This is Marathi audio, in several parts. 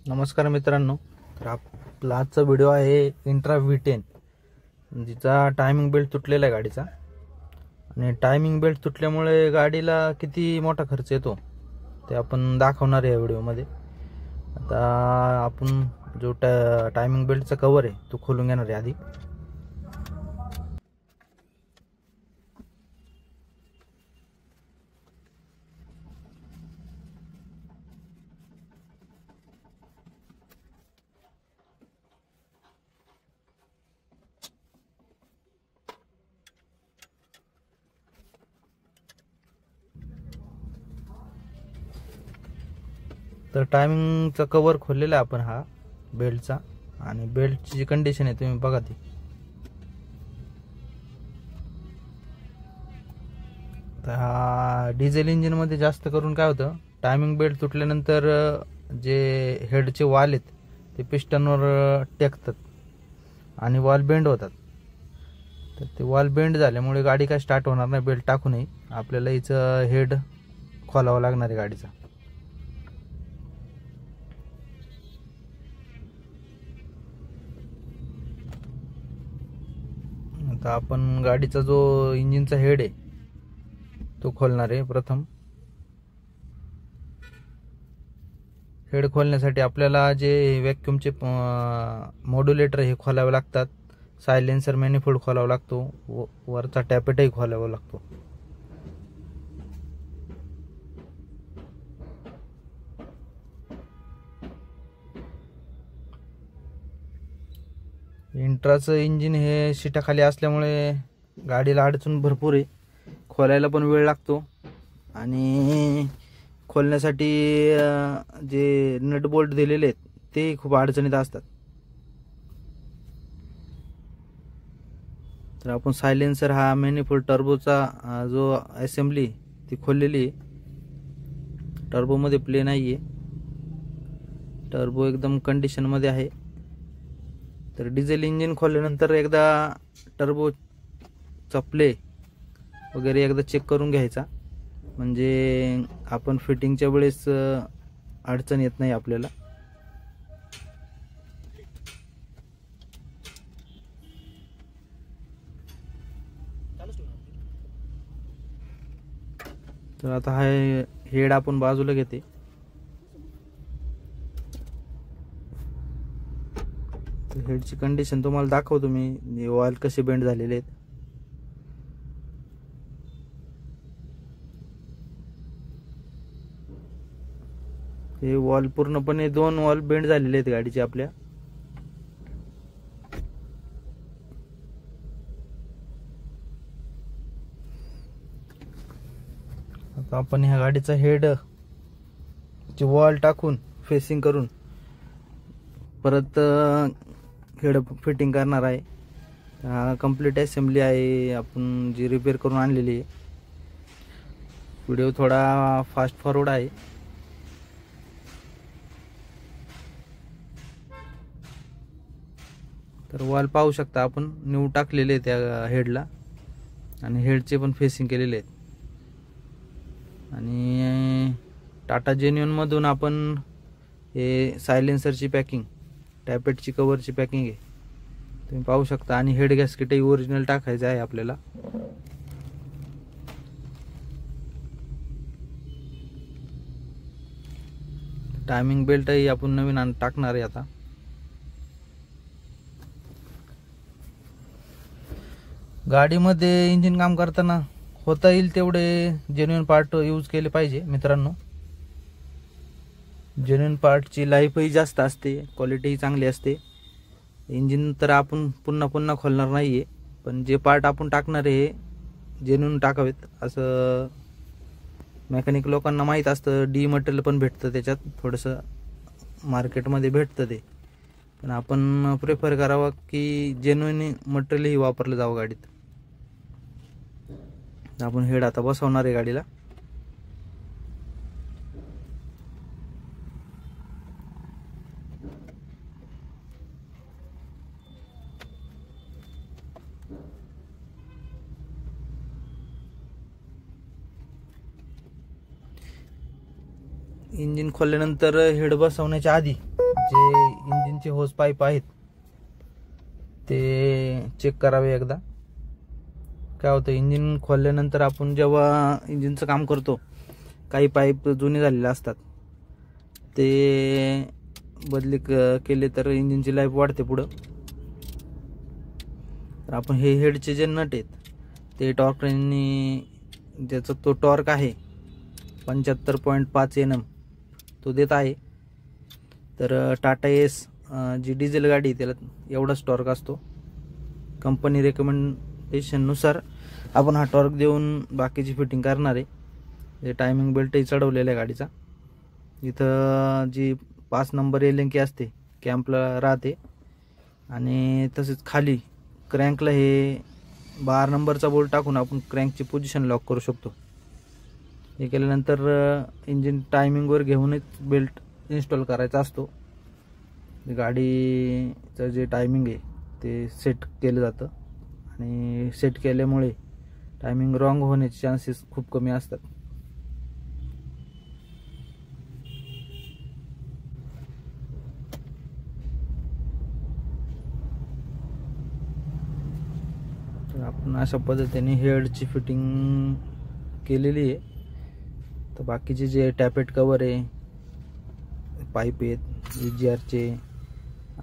नमस्कार मित्रांनो, तर आपला आजचा व्हिडिओ आहे इंट्रा V10, जिचा टायमिंग बेल्ट तुटलेला आहे गाडीचा. आणि टायमिंग बेल्ट तुटल्यामुळे गाडीला किती मोठा खर्च येतो ते आपण दाखवणार आहे या व्हिडिओमध्ये. आता आपण जो टायमिंग बेल्टचा कव्हर आहे तो खोलून घेणार आहे आधी. तर टायमिंगचा कव्हर खोललेला आहे आपण हा बेल्टचा, आणि बेल्टची जी कंडिशन आहे तुम्ही बघा ती. तर हा डिझेल इंजिन मध्ये जास्त करून काय होतं, टायमिंग बेल्ट तुटल्यानंतर जे हेडचे वाल आहेत ते पिस्टनवर टेकतात आणि वॉल बेंड होतात. तर ते वॉल बेंड झाल्यामुळे गाडी काय स्टार्ट होणार नाही बेल्ट टाकूनही. आपल्याला हिचं हेड खोलावं लागणार आहे गाडीचा. आता आपण गाडीचा जो इंजिनचा हेड आहे तो खोलणार आहे. प्रथम हेड खोलण्यासाठी आपल्याला जे व्हॅक्यूमचे मॉड्युलेटर हे खोलावे लागतात. सायलेन्सर मॅनिफोल्ड खोलावा लागतो, वरचा टॅपेटही खोलावा लागतो. इंट्राचं इंजिन हे शिटाखाली असल्यामुळे गाडीला अडचण भरपूर आहे. खोलायला पण वेळ लागतो आणि खोलण्यासाठी जे नट बोल्ट दिलेले आहेत ते खूप अडचणीत असतात. तर आपण सायलेन्सर हा मॅनिफोल्ड टर्बोचा जो असेंब्ली ती खोललेली आहे. टर्बोमध्ये प्ले नाही आहे, टर्बो एकदम कंडिशनमध्ये आहे. तर डिझेल इंजिन खोलल्यानंतर एकदा टर्बोचा प्ले वगैरे एकदा चेक करून घ्यायचा, म्हणजे आपण फिटिंगच्या वेळेस अडचण येत नाही आपल्याला. तर आता हा हेड आपण बाजूला घेते. हेडची कंडिशन तुम्हाला दाखवतो मी, वॉल कसे बेंड झालेले आहेत. हे वॉल पूर्णपणे 2 वॉल बेंड झालेले आहेत गाडीचे आपल्या. आता आपण ह्या गाडीचा हेड ची वॉल टाकून फेसिंग करून परत हेड फिटिंग करणार आहे. कंप्लीट असेंब्ली आहे आपण जी रिपेअर करून आणलेली आहे. व्हिडिओ थोडा फास्ट फॉरवर्ड आहे. तर वॉल पाहू शकता आपण न्यू टाकलेले आहे त्या हेडला, आणि हेडचे पण फेसिंग केलेले आहेत. आणि टाटा जेन्युइन मधून आपण हे सायलेन्सरची पॅकिंग, टॅपेटची कव्हरची पॅकिंग आहे तुम्ही पाहू शकता. आणि हेड गॅस्केटही ओरिजिनल टाकायचं आहे आपल्याला. टायमिंग बेल्टही आपण नवीन टाकणार आहे आता. गाडीमध्ये इंजिन काम करताना होता येईल तेवढे जेन्युइन पार्ट यूज केले पाहिजे मित्रांनो. जेन्युइन पार्टची लाईफही जास्त असते, क्वालिटीही चांगली असते. इंजिन तर आपण पुन्हा पुन्हा खोलणार नाहीये, पण जे पार्ट आपण टाकणार आहे जेन्युइन टाकावेत असं मेकॅनिक लोकांना माहीत असतं. डी मटेरियल पण भेटतं त्याच्यात, थोडंसं मार्केटमध्ये भेटतं ते, पण आपण प्रेफर करावं की जेन्युइन मटेरियलही वापरलं जावं गाडीत. आपण हेड आता बसवणार आहे गाडीला. इंजिन खोलल्यानंतर हेड बसवण्याच्या आधी जे इंजिनचे होस पाईप आहेत ते चेक करावे एकदा. काय होतं, इंजिन खोलल्यानंतर आपण जेव्हा इंजिनचं काम करतो काही पाईप जुने झालेले असतात, ते बदली केले तर इंजिनची लाईफ वाढते पुढं. तर आपण हे हेडचे जे नट आहेत ते टॉर्क रेंजनी, ज्याचा तो टॉर्क आहे 75.5 Nm तो देत आहे. तर टाटा एस जी डिझेल गाडी त्याला एवढाच टॉर्क असतो. कंपनी रेकमेंडेशननुसार आपण हा टॉर्क देऊन बाकीची फिटिंग करणार आहे. जे टायमिंग बेल्टही चढवलेला आहे गाडीचा. इथं जी 5 नंबर एलिंकी असते कॅम्पला राहते, आणि तसेच खाली क्रँकला हे 12 नंबरचा बोल्ट टाकून आपण क्रँकची पोझिशन लॉक करू शकतो. हे केल्यानंतर इंजिन टायमिंगवर घेऊनच बेल्ट इन्स्टॉल करायचा असतो. गाडीचं जे टायमिंग आहे ते सेट केलं जातं, आणि सेट केल्यामुळे टायमिंग रॉंग होण्याचे चान्सेस खूप कमी असतात. तर आपण अशा पद्धतीने हेडची फिटिंग केलेली आहे. तर बाकीचे जे टॅपेट कवर आहे, पाईप आहेत VGRचे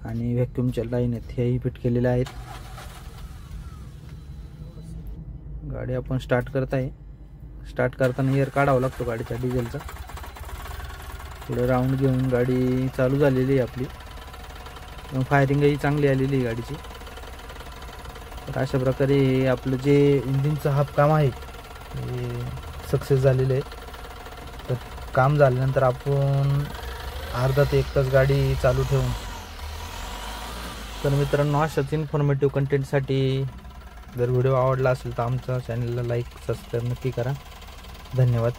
आणि व्हॅक्यूमच्या लाईन आहेत, हेही फिट केलेले आहेत. गाडी आपण स्टार्ट करताना एअर काढावा लागतो गाडीचा डिझेलचा. थोडं राऊंड घेऊन गाडी चालू झालेली आहे आपली. फायरिंगही चांगली आलेली आहे गाडीची. तर अशा प्रकारे आपलं जे इंजिनचं हाफ काम आहे ते सक्सेस झालेलं आहे. तर काम झाल्यानंतर आपण अर्धा ते 1 तास गाडी चालू ठेवून. तर मित्रांनो, अशाच इन्फॉर्मेटिव्ह कंटेंटसाठी जर व्हिडिओ आवडला असेल तर आमच्या चॅनलला लाईक सबस्क्राईब नक्की करा. धन्यवाद.